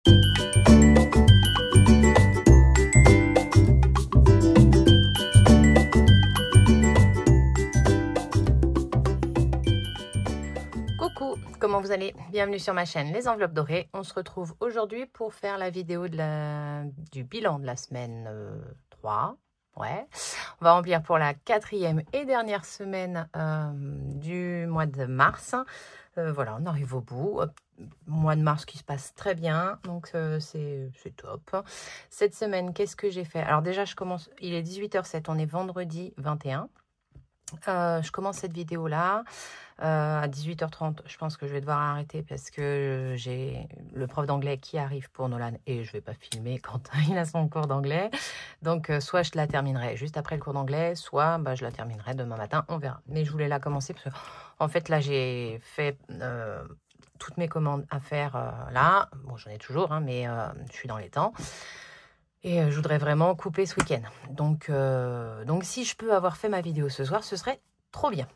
Coucou, comment vous allez? Bienvenue sur ma chaîne Les Enveloppes Dorées. On se retrouve aujourd'hui pour faire la vidéo du bilan de la semaine 3. Ouais, on va remplir pour la 4e et dernière semaine du mois de mars. Voilà, on arrive au bout. Mois de mars qui se passe très bien, donc c'est top. Cette semaine, qu'est-ce que j'ai fait? Alors déjà, je commence, il est 18h07, on est vendredi 21. Je commence cette vidéo là à 18h30. Je pense que je vais devoir arrêter parce que j'ai le prof d'anglais qui arrive pour Nolan et je vais pas filmer quand il a son cours d'anglais. Donc soit je la terminerai juste après le cours d'anglais, soit je la terminerai demain matin, on verra. Mais je voulais la commencer parce que en fait là j'ai fait toutes mes commandes à faire là. Bon, j'en ai toujours, hein, mais je suis dans les temps. Et je voudrais vraiment couper ce week-end. Donc si je peux avoir fait ma vidéo ce soir, ce serait trop bien.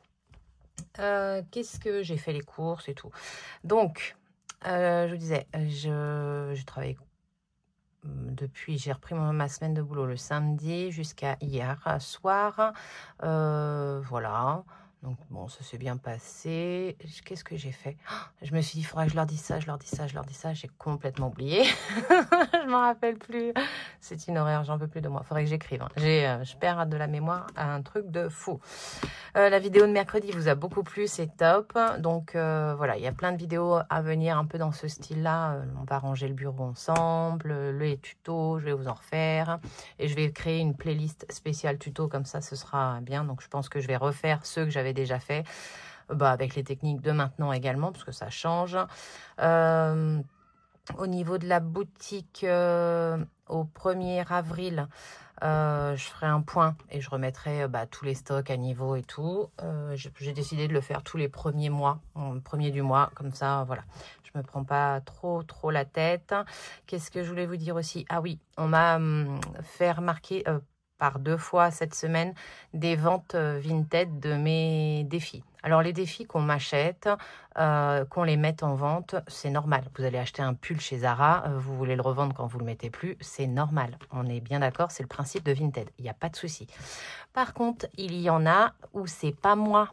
Qu'est-ce que j'ai fait les courses et tout. Donc, je vous disais, je travaille depuis, j'ai repris ma semaine de boulot le samedi jusqu'à hier soir. Voilà. Donc bon, ça s'est bien passé. Qu'est-ce que j'ai fait? Je me suis dit, il faudra que je leur dise ça, je leur dis ça, je leur dis ça. J'ai complètement oublié. Je m'en rappelle plus. C'est une horreur, j'en peux plus de moi. Il faudrait que j'écrive. Hein. Je perds de la mémoire à un truc de fou. La vidéo de mercredi vous a beaucoup plu, c'est top. Donc voilà, il y a plein de vidéos à venir un peu dans ce style-là. On va ranger le bureau ensemble, les tutos, je vais vous en refaire. Et je vais créer une playlist spéciale tuto, comme ça ce sera bien. Donc je pense que je vais refaire ceux que j'avais déjà fait, avec les techniques de maintenant également, parce que ça change. Au niveau de la boutique, au 1er avril, je ferai un point et je remettrai tous les stocks à niveau et tout. J'ai décidé de le faire tous les premiers mois, premier du mois, comme ça, voilà. Je me prends pas trop la tête. Qu'est-ce que je voulais vous dire aussi? Ah oui, on m'a fait remarquer par 2 fois cette semaine des ventes Vinted de mes défis. Alors les défis qu'on m'achète, qu'on les mette en vente, c'est normal. Vous allez acheter un pull chez Zara, vous voulez le revendre quand vous le mettez plus, c'est normal. On est bien d'accord, c'est le principe de Vinted, il n'y a pas de souci. Par contre, il y en a où c'est pas moi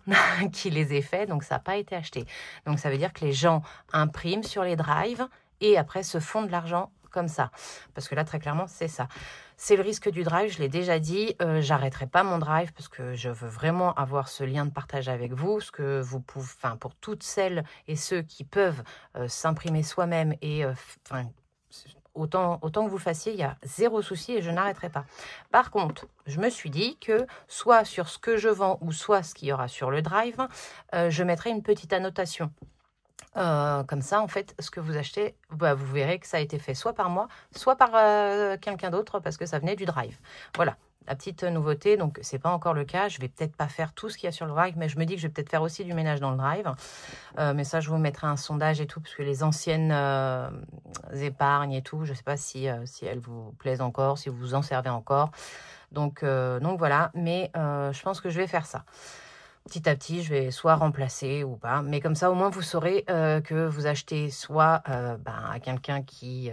qui les ai faits, donc ça n'a pas été acheté. Donc ça veut dire que les gens impriment sur les drives et après se font de l'argent comme ça. Parce que là, très clairement, c'est ça. C'est le risque du drive, je l'ai déjà dit, j'arrêterai pas mon drive parce que je veux vraiment avoir ce lien de partage avec vous, ce que vous pouvez, pour toutes celles et ceux qui peuvent s'imprimer soi-même et autant que vous le fassiez, il y a 0 souci et je n'arrêterai pas. Par contre, je me suis dit que soit sur ce que je vends ou soit ce qu'il y aura sur le drive, je mettrai une petite annotation. Comme ça, en fait, ce que vous achetez, vous verrez que ça a été fait soit par moi, soit par quelqu'un d'autre, parce que ça venait du drive. Voilà, la petite nouveauté. Donc, c'est pas encore le cas. Je vais peut-être pas faire tout ce qu'il y a sur le drive, mais je me dis que je vais peut-être faire aussi du ménage dans le drive. Mais ça, je vous mettrai un sondage et tout, parce que les anciennes épargnes et tout, je sais pas si elles vous plaisent encore, si vous vous en servez encore. Donc voilà, mais je pense que je vais faire ça. Petit à petit, je vais soit remplacer ou pas. Mais comme ça, au moins, vous saurez que vous achetez soit à quelqu'un qui,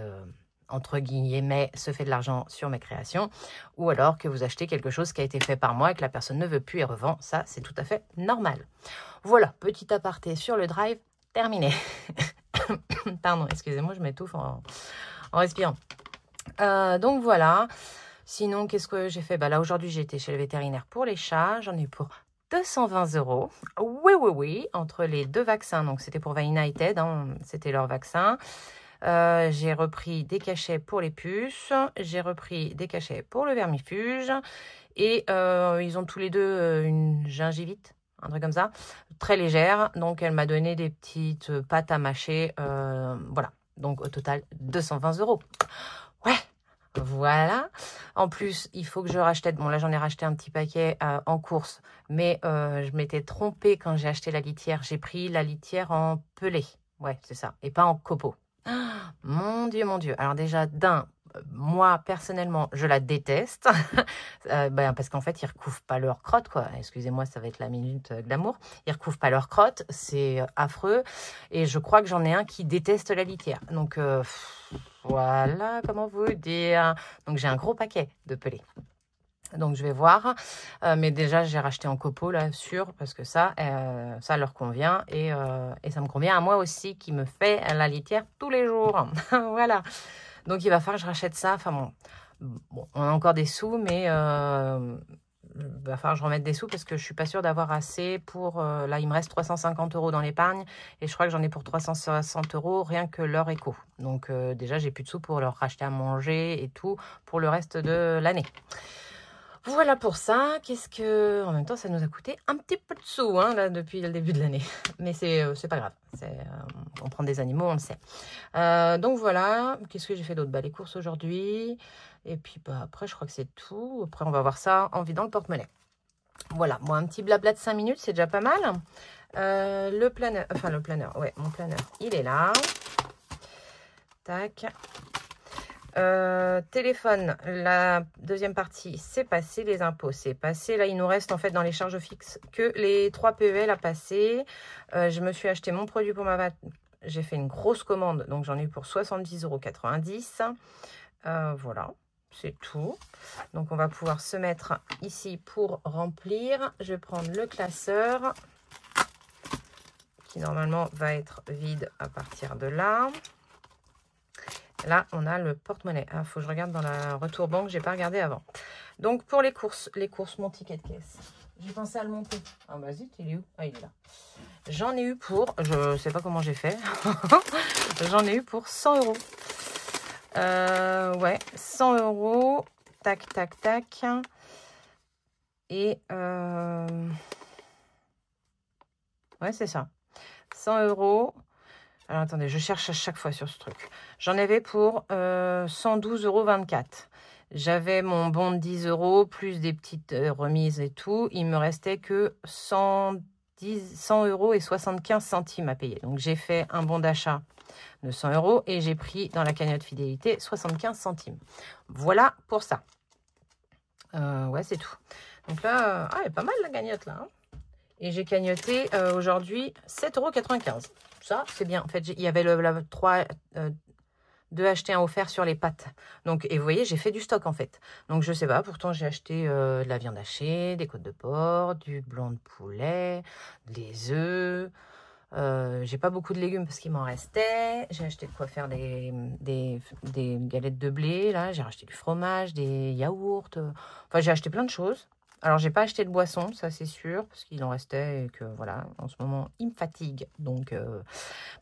entre guillemets, se fait de l'argent sur mes créations, ou alors que vous achetez quelque chose qui a été fait par moi et que la personne ne veut plus et revend. Ça, c'est tout à fait normal. Voilà, petit aparté sur le drive, terminé. Pardon, excusez-moi, je m'étouffe en respirant. Donc voilà. Sinon, qu'est-ce que j'ai fait? Là, aujourd'hui, j'ai été chez le vétérinaire pour les chats. J'en ai eu pour 220 €. Oui, entre les 2 vaccins. Donc, c'était pour United, hein, c'était leur vaccin. J'ai repris des cachets pour les puces. J'ai repris des cachets pour le vermifuge. Et ils ont tous les deux une gingivite, un truc comme ça, très légère. Donc, elle m'a donné des petites pâtes à mâcher. Voilà. Donc, au total, 220 €. Ouais! Voilà. En plus, il faut que je rachète. Bon, là, j'en ai racheté un petit paquet en course. Mais je m'étais trompée quand j'ai acheté la litière. J'ai pris la litière en pelé. Ouais, c'est ça. Et pas en copeaux. Mon Dieu, mon Dieu. Alors déjà, d'un, moi, personnellement, je la déteste. Parce qu'en fait, ils recouvrent pas leur crotte, quoi. Excusez-moi, ça va être la minute glamour. Ils recouvrent pas leur crotte. C'est affreux. Et je crois que j'en ai un qui déteste la litière. Donc, voilà, comment vous dire. Donc, j'ai un gros paquet de pelés. Donc, je vais voir. Mais déjà, j'ai racheté en copeaux, là, sûr, parce que ça leur convient. Et ça me convient à moi aussi, qui me fait la litière tous les jours. Voilà. Donc, il va falloir que je rachète ça. Enfin, bon, on a encore des sous, mais il va falloir que je remette des sous parce que je suis pas sûre d'avoir assez pour... là, il me reste 350 € dans l'épargne et je crois que j'en ai pour 360 € rien que leur éco. Donc, déjà, j'ai plus de sous pour leur racheter à manger et tout pour le reste de l'année. Voilà pour ça. Qu'est-ce que... En même temps, ça nous a coûté un petit peu de sous, hein, là, depuis le début de l'année. Mais c'est pas grave. On prend des animaux, on le sait. Donc voilà. Qu'est-ce que j'ai fait d'autre? Les courses aujourd'hui. Et puis après, je crois que c'est tout. Après, on va voir ça en vidant le porte-monnaie. Voilà. Bon, un petit blabla de 5 minutes, c'est déjà pas mal. Le planeur. Enfin, le planeur. Ouais, mon planeur, il est là. Tac. Téléphone, la deuxième partie, c'est passé. Les impôts, c'est passé. Là, il nous reste en fait dans les charges fixes que les 3 PEL à passer. Je me suis acheté mon produit pour ma... J'ai fait une grosse commande, donc j'en ai eu pour 70,90 €. Voilà, c'est tout. Donc, on va pouvoir se mettre ici pour remplir. Je vais prendre le classeur qui normalement va être vide à partir de là. Là, on a le porte-monnaie. Il faut que je regarde dans la retour banque. Je n'ai pas regardé avant. Donc, pour les courses, mon ticket de caisse. J'ai pensé à le monter. Ah, bah zut, il est où? Ah, il est là. J'en ai eu pour... Je ne sais pas comment j'ai fait. J'en ai eu pour 100 €. Ouais, 100 €. Tac, tac, tac. Et... ouais, c'est ça. 100 €. Alors, attendez, je cherche à chaque fois sur ce truc. J'en avais pour 112,24 €. J'avais mon bon de 10 € plus des petites remises et tout. Il me restait que 100 € et 75 centimes à payer. Donc, j'ai fait un bon d'achat de 100 € et j'ai pris dans la cagnotte fidélité 75 centimes. Voilà pour ça. Ouais, c'est tout. Donc là, elle est pas mal la cagnotte là. Hein. Et j'ai cagnoté aujourd'hui 7,95 €. Ça, c'est bien. En fait, il y avait le 2 achetés, 1 offert sur les pâtes. Donc, et vous voyez, j'ai fait du stock en fait. Donc, je sais pas. Pourtant, j'ai acheté de la viande hachée, des côtes de porc, du blanc de poulet, des œufs. J'ai pas beaucoup de légumes parce qu'il m'en restait. J'ai acheté de quoi faire des galettes de blé. Là, j'ai racheté du fromage, des yaourts. Enfin, j'ai acheté plein de choses. Alors, j'ai pas acheté de boisson, ça c'est sûr, parce qu'il en restait et que voilà, en ce moment, il me fatigue, donc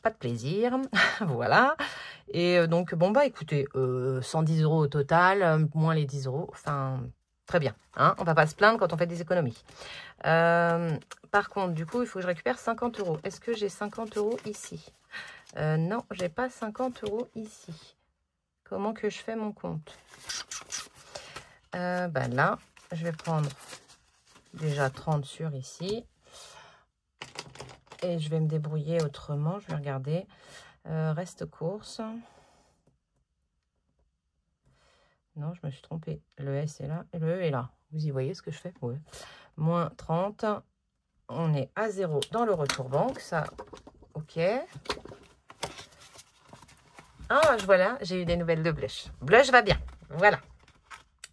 pas de plaisir, voilà. Et donc, bon bah écoutez, 110 € au total, moins les 10 €, enfin, très bien, hein, on va pas se plaindre quand on fait des économies. Par contre, du coup, il faut que je récupère 50 €. Est-ce que j'ai 50 € ici? Non, j'ai pas 50 € ici. Comment que je fais mon compte? Là, je vais prendre déjà 30 sur ici. Et je vais me débrouiller autrement. Je vais regarder. Reste course. Non, je me suis trompée. Le S est là et le E est là. Vous y voyez ce que je fais? Ouais. Moins 30. On est à 0 dans le retour banque. Ça, ok. Ah, voilà, j'ai eu des nouvelles de Blush. Blush va bien. Voilà.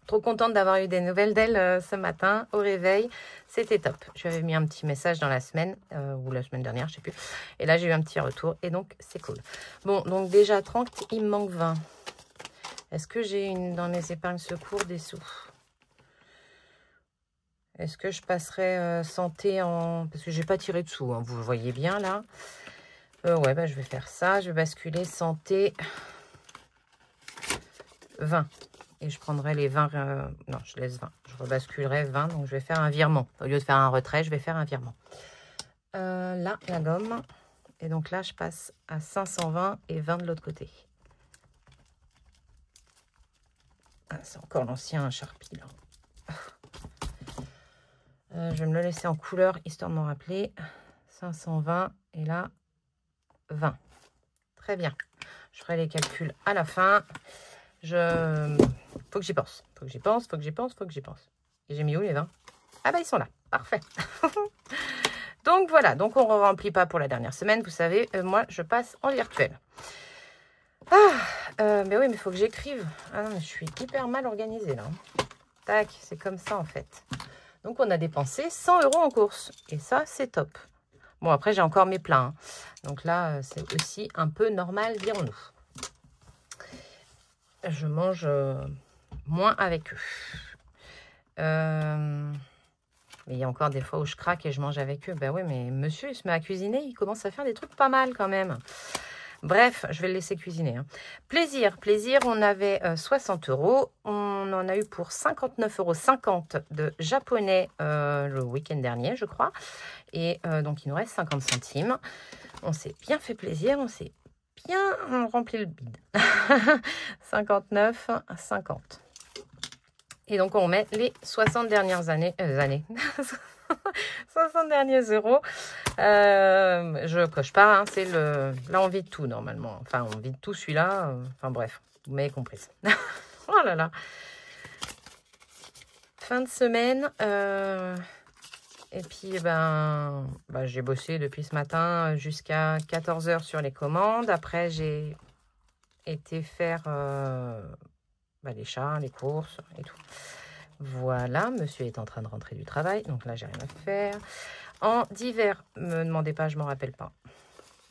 Trop contente d'avoir eu des nouvelles d'elle ce matin au réveil. C'était top. Je lui avais mis un petit message dans la semaine ou la semaine dernière, je sais plus. Et là, j'ai eu un petit retour et donc, c'est cool. Bon, donc déjà 30, il me manque 20. Est-ce que j'ai dans mes épargnes secours des sous? Est-ce que je passerai santé en... Parce que j'ai pas tiré de sous, hein, vous le voyez bien là. Ouais, bah, je vais faire ça. Je vais basculer santé 20. Et je prendrai les 20... non, je laisse 20. Je rebasculerai 20, donc je vais faire un virement. Au lieu de faire un retrait, je vais faire un virement. Là, la gomme. Et donc là, je passe à 520 et 20 de l'autre côté. Ah, c'est encore l'ancien Sharpie, là. Je vais me le laisser en couleur, histoire de m'en rappeler. 520 et là, 20. Très bien. Je ferai les calculs à la fin. Faut que j'y pense. Faut que j'y pense, faut que j'y pense, faut que j'y pense. Et j'ai mis où les 20? Ah bah ils sont là. Parfait. Donc voilà, donc on ne remplit pas pour la dernière semaine. Vous savez, moi je passe en virtuel. Mais oui, mais il faut que j'écrive. Ah non, mais je suis hyper mal organisée là. Tac, c'est comme ça en fait. Donc on a dépensé 100 € en course. Et ça, c'est top. Bon, après j'ai encore mes plats. Hein. Donc là, c'est aussi un peu normal, dirons-nous. Je mange moins avec eux. Mais il y a encore des fois où je craque et je mange avec eux. Ben oui, mais monsieur, il se met à cuisiner. Il commence à faire des trucs pas mal quand même. Bref, je vais le laisser cuisiner. Hein. Plaisir, on avait 60 €. On en a eu pour 59,50 € de japonais le week-end dernier, je crois. Et donc, il nous reste 50 centimes. On s'est bien fait plaisir. On s'est bien rempli le bide. 59,50 €. Et donc, on met les 60 dernières années. 60 derniers euros. Je coche pas. Hein, c'est le... Là, on vide tout, normalement. Enfin, on vide tout celui-là. Enfin, bref. Vous m'avez compris. Oh là là. Fin de semaine. Et puis, j'ai bossé depuis ce matin jusqu'à 14 h sur les commandes. Après, j'ai été faire les chats, les courses et tout. Voilà, monsieur est en train de rentrer du travail. Donc là, j'ai rien à faire. En divers, me demandez pas, je m'en rappelle pas.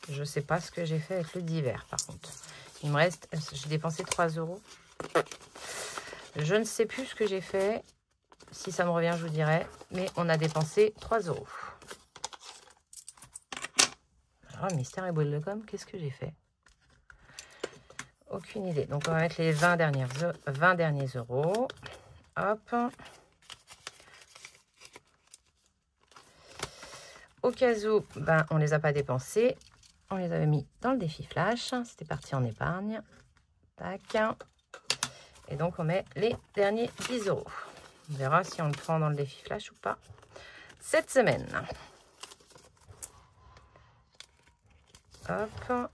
Je sais pas ce que j'ai fait avec le divers, par contre. Il me reste, j'ai dépensé 3 €. Je ne sais plus ce que j'ai fait. Si ça me revient, je vous dirai. Mais on a dépensé 3 €. Alors, mystère et boule de gomme, qu'est-ce que j'ai fait? Aucune idée. Donc, on va mettre les 20 derniers euros. Hop. Au cas où, on ne les a pas dépensés. On les avait mis dans le défi flash. C'était parti en épargne. Tac. Et donc, on met les derniers 10 €. On verra si on le prend dans le défi flash ou pas. Cette semaine. Hop.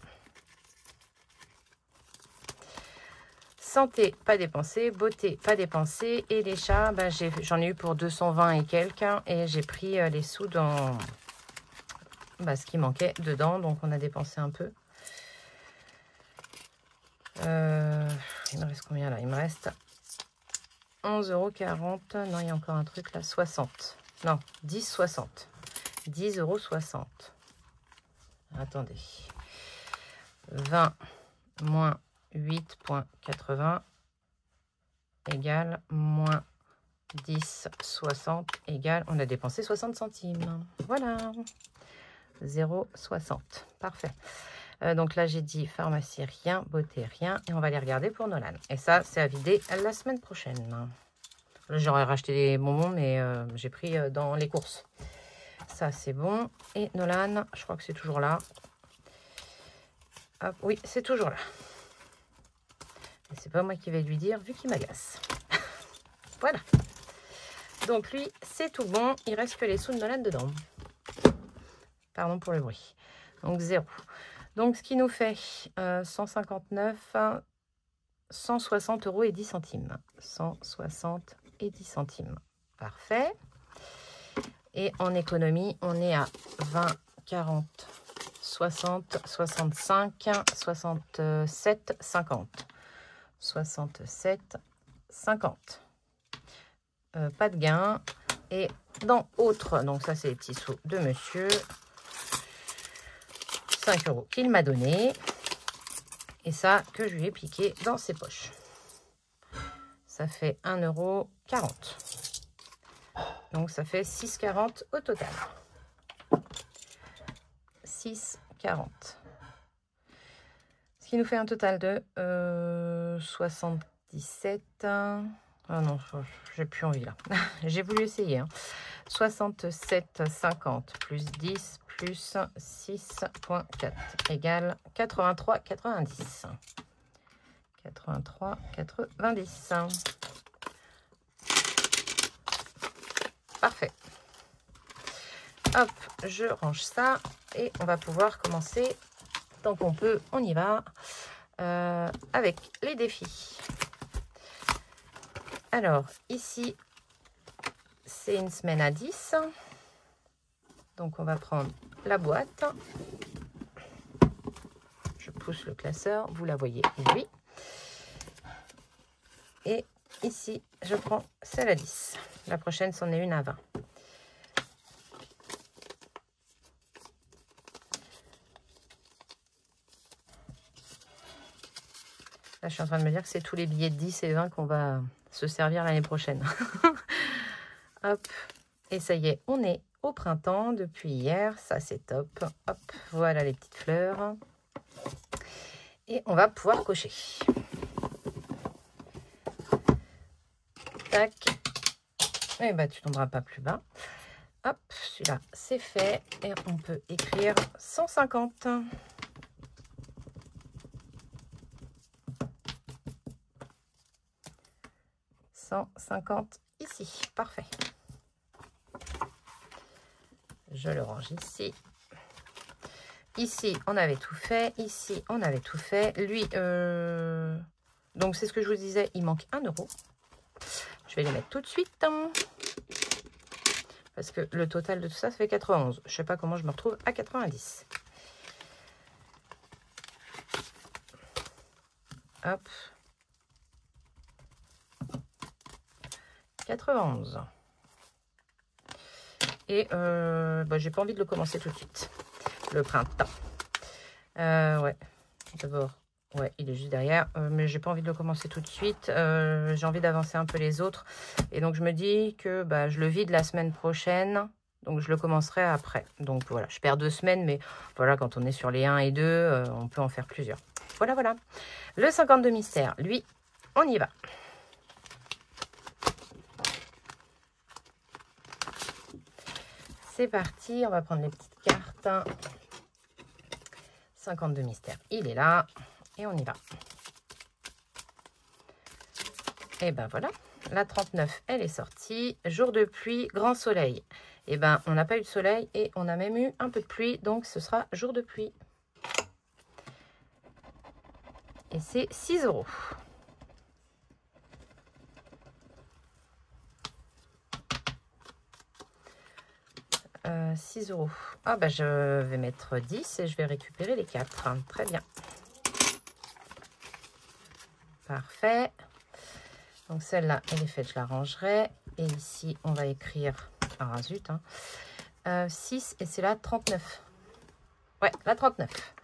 Santé, pas dépensé. Beauté, pas dépensé. Et les chats, j'en ai eu pour 220 et quelques. Et j'ai pris les sous dans ce qui manquait dedans. Donc, on a dépensé un peu. Il me reste combien là? Il me reste 11,40 €. Non, il y a encore un truc là. 60. Non, 10,60. 10,60 €. Attendez. 20 moins 8,80 égale moins 10,60 égale, on a dépensé 60 centimes. Voilà. 0,60. Parfait. Donc là, j'ai dit pharmacie, rien, beauté, rien. Et on va les regarder pour Nolan. Et ça, c'est à vider la semaine prochaine. Là, j'aurais racheté des bonbons, mais j'ai pris dans les courses. Ça, c'est bon. Et Nolan, je crois que c'est toujours là. Hop, oui, c'est toujours là. C'est pas moi qui vais lui dire, vu qu'il m'agace. Voilà. Donc lui, c'est tout bon. Il reste que les sous de Nolan dedans. Pardon pour le bruit. Donc 0. Donc ce qui nous fait 159, 160 € et 10 centimes. 160 et 10 centimes. Parfait. Et en économie, on est à 20, 40, 60, 65, 67, 50. 67, 50. Pas de gain. Et dans autres, donc ça c'est les petits sous de monsieur. 5 € qu'il m'a donné. Et ça que je lui ai piqué dans ses poches. Ça fait 1,40 €. Donc ça fait 6,40 € au total. 6,40 €. Ce qui nous fait un total de 77. Ah non, j'ai plus envie là. J'ai voulu essayer. Hein. 67,50 plus 10 plus 6,4 égale 83,90. 83,90. Parfait. Hop, je range ça et on va pouvoir commencer. Tant qu'on peut, on y va avec les défis. Alors, ici, c'est une semaine à 10. Donc, on va prendre la boîte. Je pousse le classeur, vous la voyez, oui. Et ici, je prends celle à 10. La prochaine, c'en est une à 20. Là, je suis en train de me dire que c'est tous les billets de 10 et 20 qu'on va se servir l'année prochaine. Hop. Et ça y est, on est au printemps depuis hier. Ça, c'est top. Hop, voilà les petites fleurs. Et on va pouvoir cocher. Tac. Et bah, tu tomberas pas plus bas. Hop, celui-là, c'est fait. Et on peut écrire 150. 150 ici. Parfait. Je le range ici. Ici, on avait tout fait. Ici, on avait tout fait. Lui, donc c'est ce que je vous disais, il manque 1 €. Je vais les mettre tout de suite. Parce que le total de tout ça, ça fait 91. Je ne sais pas comment je me retrouve à 90. Hop. 91. Et bah, j'ai pas envie de le commencer tout de suite. Le printemps. Ouais. D'abord, ouais, il est juste derrière. Mais j'ai pas envie de le commencer tout de suite. J'ai envie d'avancer un peu les autres. Et donc, je me dis que bah, je le vide la semaine prochaine. Donc, je le commencerai après. Donc, voilà, je perds 2 semaines. Mais voilà, quand on est sur les 1 et 2, on peut en faire plusieurs. Voilà, voilà. Le 52 mystère, lui, on y va. C'est parti, on va prendre les petites cartes. 52 mystères, il est là. Et on y va. Et ben voilà, la 39, elle est sortie. Jour de pluie, grand soleil. Et ben, on n'a pas eu de soleil et on a même eu un peu de pluie. Donc, ce sera jour de pluie. Et c'est 6 €. 6 €. Ah bah je vais mettre 10 et je vais récupérer les 4. Très bien. Parfait. Donc celle-là, elle est faite, je la rangerai. Et ici, on va écrire... Ah zut, hein. 6 et c'est la 39. Ouais, la 39.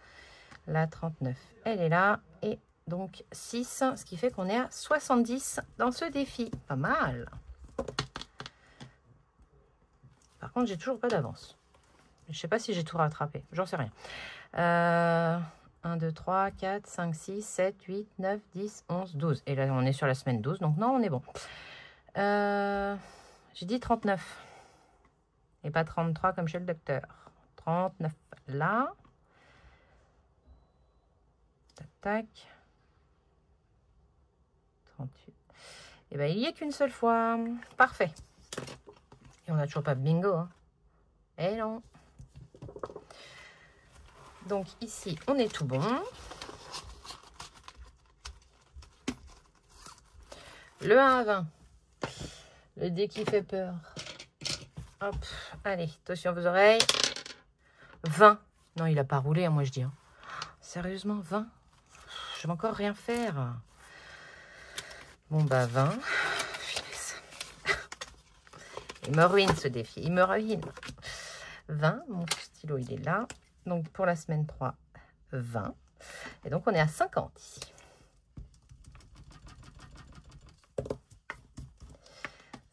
La 39, elle est là. Et donc 6, ce qui fait qu'on est à 70 dans ce défi. Pas mal. Par contre, j'ai toujours pas d'avance. Je sais pas si j'ai tout rattrapé. J'en sais rien. 1, 2, 3, 4, 5, 6, 7, 8, 9, 10, 11, 12. Et là, on est sur la semaine 12. Donc, non, on est bon. J'ai dit 39. Et pas 33 comme chez le docteur. 39 là. Tac, tac. 38. Et bien, il n'y a qu'une seule fois. Parfait. Et on n'a toujours pas de bingo. Hein. Eh non. Donc ici, on est tout bon. Le 1 à 20. Le dé qui fait peur. Hop, allez, attention vos oreilles. 20. Non, il n'a pas roulé, hein, moi je dis. Hein. Sérieusement, 20. Je vais encore rien faire. Bon, bah 20. Il me ruine ce défi, il me ruine. 20, mon stylo il est là. Donc pour la semaine 3, 20. Et donc on est à 50 ici.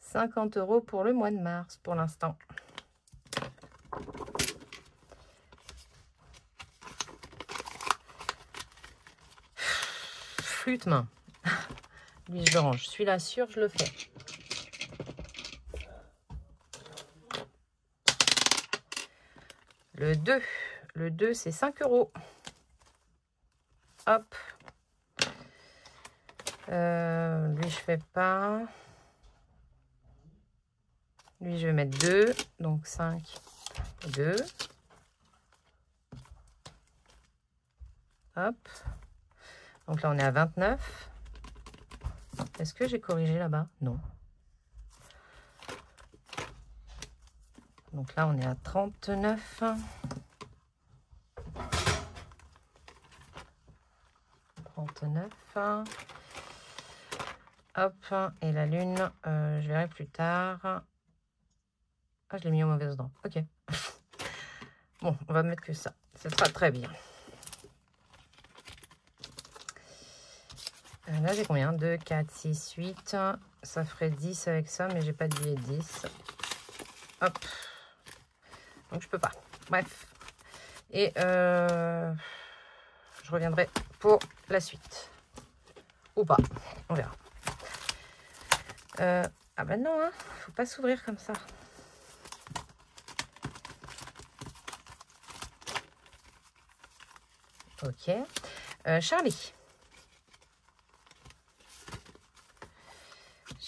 « 50 € pour le mois de mars pour l'instant. Flûte main. Lui je le range. Celui-là sûr je le fais. Le 2. Le 2, c'est 5 €. Hop. Lui, je fais pas. Lui, je vais mettre 2. Donc, 5, 2. Hop. Donc là, on est à 29. Est-ce que j'ai corrigé là-bas? Non. Donc là, on est à 39. 39. Hop, et la lune, je verrai plus tard. Ah, je l'ai mis au mauvais endroit. Ok. Bon, on va mettre que ça. Ce sera très bien. Là, j'ai combien? 2, 4, 6, 8. Ça ferait 10 avec ça, mais j'ai pas de billet 10. Hop. Donc, je peux pas. Bref. Et je reviendrai pour la suite. Ou pas. On verra. Ah ben non, hein. Faut pas s'ouvrir comme ça. Ok. Charlie.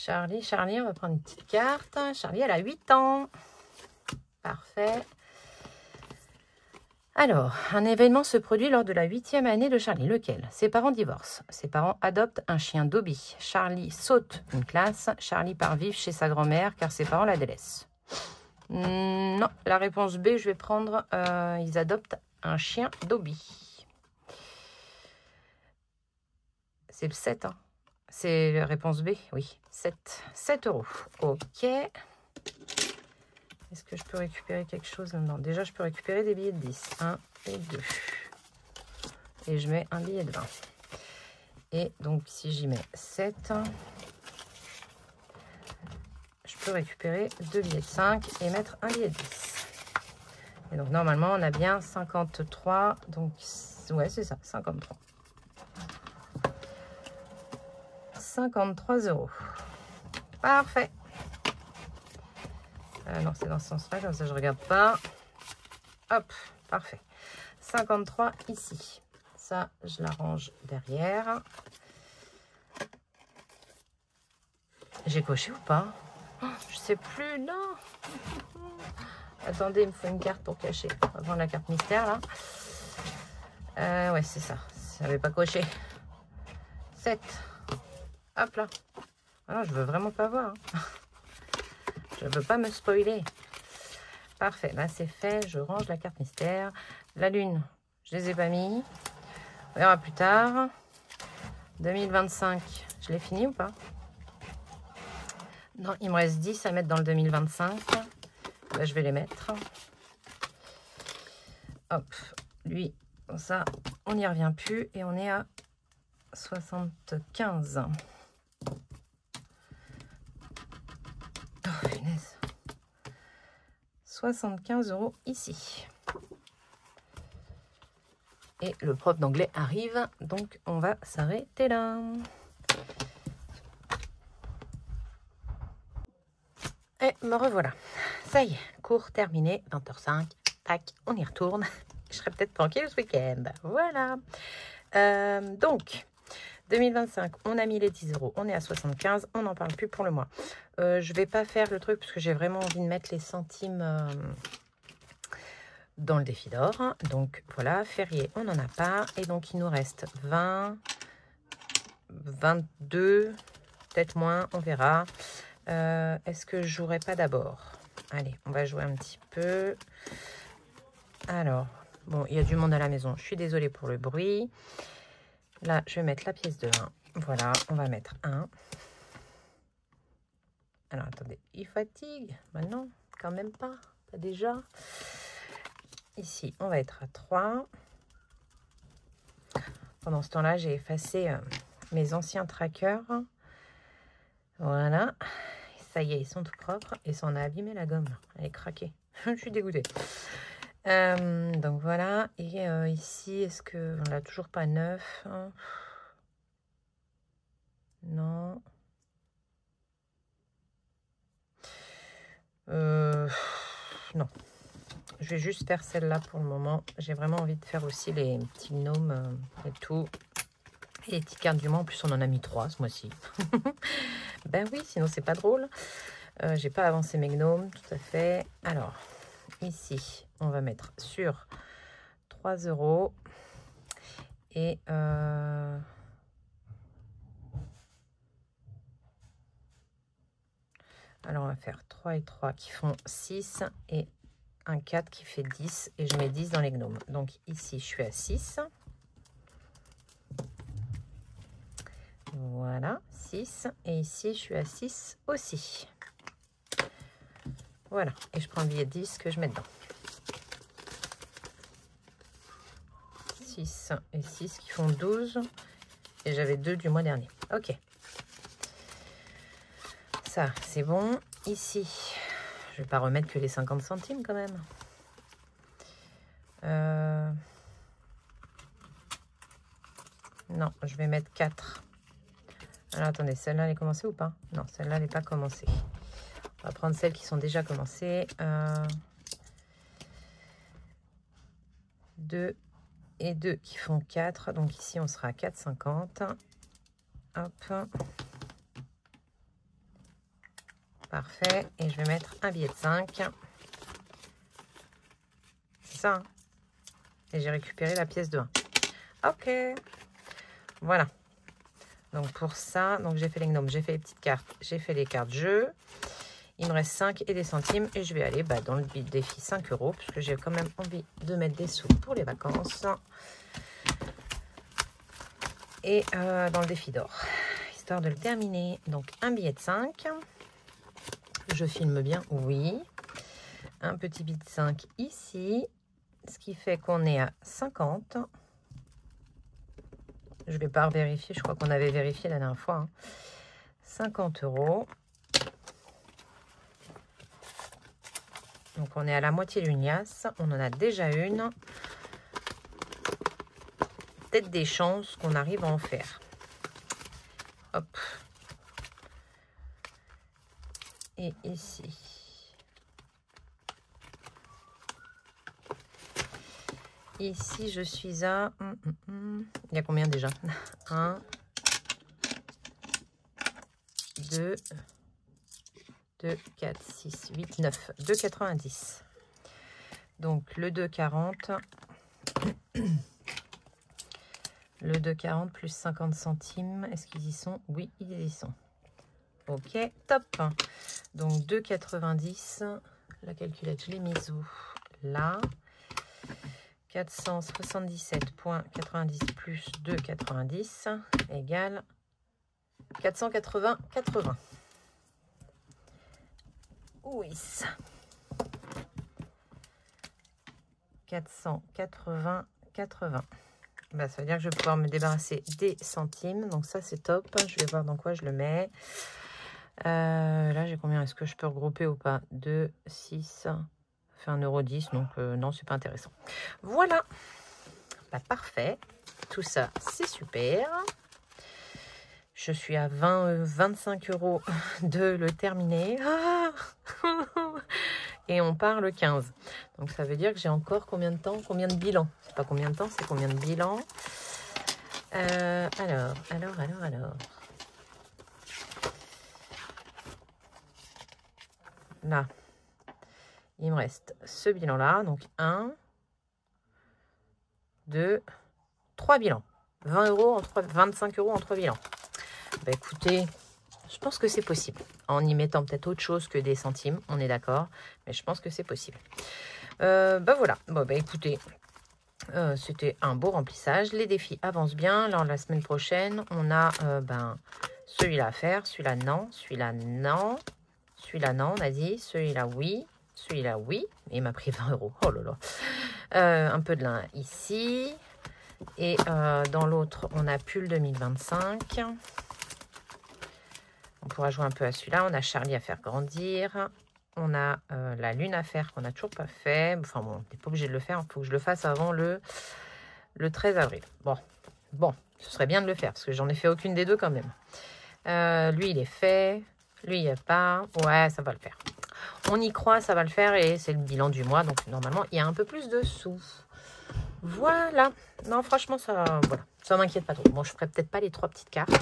Charlie, on va prendre une petite carte. Charlie, elle a 8 ans. Parfait. Alors, un événement se produit lors de la 8e année de Charlie. Lequel? Ses parents divorcent. Ses parents adoptent un chien Dobby. Charlie saute une classe. Charlie part vivre chez sa grand-mère car ses parents la délaissent. Non, la réponse B, je vais prendre. Ils adoptent un chien Dobby. C'est le 7, hein. C'est la réponse B, oui. 7 €. Ok. Est-ce que je peux récupérer quelque chose là-dedans? Déjà, je peux récupérer des billets de 10. 1 et 2. Et je mets un billet de 20. Et donc, si j'y mets 7, je peux récupérer 2 billets de 5 et mettre un billet de 10. Et donc, normalement, on a bien 53. Donc, ouais, c'est ça, 53. 53 €. Parfait. Non, c'est dans ce sens-là, comme ça je regarde pas. Hop, parfait. 53 ici. Ça, je l'arrange derrière. J'ai coché ou pas? Oh, je sais plus, non. Attendez, il me faut une carte pour cacher. On va prendre la carte mystère, là. Ouais, c'est ça. Ça n'avait pas coché. 7. Hop là. Ah non, je veux vraiment pas voir. Hein. Je veux pas me spoiler. Parfait, là c'est fait. Je range la carte mystère. La lune, je les ai pas mis. On verra plus tard. 2025, je l'ai fini ou pas? Non, il me reste 10 à mettre dans le 2025. Là, je vais les mettre. Hop, lui, ça, on n'y revient plus. Et on est à 75. Oh, punaise. 75 € ici. Et le prof d'anglais arrive, donc on va s'arrêter là. Et me revoilà. Ça y est, cours terminé, 20h05. Tac, on y retourne. Je serai peut-être tranquille ce week-end. Voilà. Donc, 2025, on a mis les 10 €. On est à 75. On n'en parle plus pour le mois. Je vais pas faire le truc parce que j'ai vraiment envie de mettre les centimes dans le défi d'or. Donc, voilà. Férié, on n'en a pas. Et donc, il nous reste 20, 22, peut-être moins. On verra. Est-ce que je jouerai pas d'abord? Allez, on va jouer un petit peu. Alors, bon, il y a du monde à la maison. Je suis désolée pour le bruit. Là, je vais mettre la pièce de 1. Voilà, on va mettre 1. Alors, attendez, il fatigue. Maintenant, quand même pas. Pas déjà. Ici, on va être à 3. Pendant ce temps-là, j'ai effacé mes anciens trackers. Voilà. Ça y est, ils sont tout propres. Et ça en a abîmé la gomme. Elle est craquée. Je suis dégoûtée. Donc voilà. Et ici, est-ce que on n'a toujours pas 9? Non. Non. Je vais juste faire celle-là pour le moment. J'ai vraiment envie de faire aussi les petits gnomes et tout. Et les petites cartes du mois. En plus, on en a mis 3 ce mois-ci. Ben oui, sinon c'est pas drôle. J'ai pas avancé mes gnomes, tout à fait. Alors, ici, on va mettre sur 3 €. Et Alors, on va faire 3 et 3 qui font 6 et un 4 qui fait 10. Et je mets 10 dans les gnomes. Donc, ici, je suis à 6. Voilà, 6. Et ici, je suis à 6 aussi. Voilà. Et je prends le billet de 10 que je mets dedans. 6 et 6 qui font 12. Et j'avais 2 du mois dernier. Ok. Ça, c'est bon. Ici, je vais pas remettre que les 50 centimes quand même. Non, je vais mettre 4. Alors, attendez, celle-là, elle est commencée ou pas? Non, celle-là, elle n'est pas commencée. On va prendre celles qui sont déjà commencées. 2 et 2 qui font 4. Donc, ici, on sera à 4,50. Hop. Parfait. Et je vais mettre un billet de 5. C'est ça, hein? Et j'ai récupéré la pièce de 1. Ok. Voilà. Donc, pour ça, donc j'ai fait les gnomes, j'ai fait les petites cartes, j'ai fait les cartes jeu. Il me reste 5 et des centimes. Et je vais aller dans le défi 5 €, puisque j'ai quand même envie de mettre des sous pour les vacances. Et dans le défi d'or, histoire de le terminer. Donc, un billet de 5. Je filme bien, oui. Un petit billet de 5 ici. Ce qui fait qu'on est à 50. Je ne vais pas vérifier, je crois qu'on avait vérifié la dernière fois. Hein. 50 €. Donc, on est à la moitié d'une liasse. On en a déjà une. Peut-être des chances qu'on arrive à en faire. Hop. Et ici. Ici, je suis à... Il y a combien déjà? 1, 2, 4, 6, 8, 9. 2,90. Donc, le 2,40. Le 2,40 plus 50 centimes. Est-ce qu'ils y sont? Oui, ils y sont. Ok, top. Donc, 2,90. La calculette, je l'ai mise où? Là. 477,90 plus 2,90 égale 480,80. Oui. 480,80. Bah, ça veut dire que je vais pouvoir me débarrasser des centimes. Donc ça, c'est top. Je vais voir dans quoi je le mets. Là, j'ai combien? Est-ce que je peux regrouper ou pas? 2, 6... fait 1,10 €, donc non, c'est pas intéressant. Voilà, bah, parfait. Tout ça, c'est super. Je suis à 25 € de le terminer. Ah et on part le 15. Donc, ça veut dire que j'ai encore combien de temps? Combien de bilan? C'est pas combien de temps, c'est combien de bilan. Alors. Là. Il me reste ce bilan-là. Donc, 1, 2, 3 bilans. 20 € en 3, 25 € en 3 bilans. Bah, écoutez, je pense que c'est possible. En y mettant peut-être autre chose que des centimes, on est d'accord. Mais je pense que c'est possible. Bah voilà. Bon, bah écoutez, c'était un beau remplissage. Les défis avancent bien. Alors, la semaine prochaine, on a celui-là à faire. Celui-là, non. Celui-là, non. Celui-là, non, on a dit. Celui-là, oui. Celui-là, oui. Il m'a pris 20 €. Oh là là. Un peu de lin ici. Et dans l'autre, on a Pull 2025. On pourra jouer un peu à celui-là. On a Charlie à faire grandir. On a la lune à faire qu'on n'a toujours pas fait. Enfin bon, on n'est pas obligé de le faire. Il faut que je le fasse avant le 13 avril. Bon, ce serait bien de le faire parce que j'en ai fait aucune des deux quand même. Lui, il est fait. Lui, il n'y a pas. Ouais, ça va le faire. On y croit, ça va le faire et c'est le bilan du mois. Donc, normalement, il y a un peu plus de sous. Voilà. Non, franchement, ça m'inquiète pas trop. Bon, je ferai peut-être pas les 3 petites cartes.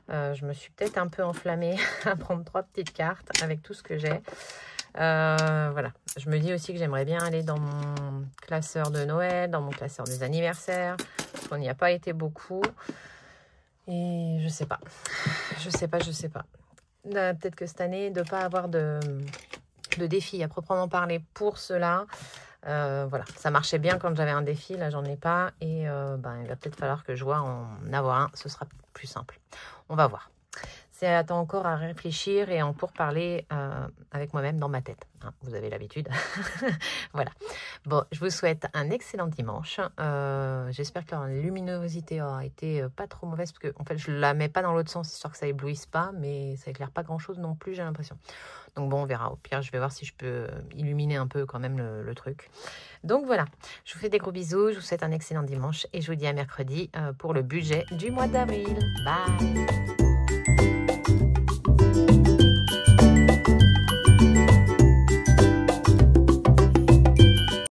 Je me suis peut-être un peu enflammée à prendre 3 petites cartes avec tout ce que j'ai. Voilà. Je me dis aussi que j'aimerais bien aller dans mon classeur de Noël, dans mon classeur des anniversaires. Parce qu'on n'y a pas été beaucoup. Et je sais pas. Je sais pas. peut-être que cette année, de ne pas avoir de défi à proprement parler pour cela. Voilà, ça marchait bien quand j'avais un défi, là j'en ai pas. Et il va peut-être falloir que je vois en avoir un, ce sera plus simple. On va voir. C'est attend encore à réfléchir et en pourparler avec moi-même dans ma tête. Hein, vous avez l'habitude. Voilà. Bon, je vous souhaite un excellent dimanche. J'espère que la luminosité aura été pas trop mauvaise parce que en fait, je la mets pas dans l'autre sens, histoire que ça éblouisse pas, mais ça éclaire pas grand-chose non plus, j'ai l'impression. Donc bon, on verra. Au pire, je vais voir si je peux illuminer un peu quand même le truc. Donc voilà, je vous fais des gros bisous, je vous souhaite un excellent dimanche et je vous dis à mercredi pour le budget du mois d'avril. Bye!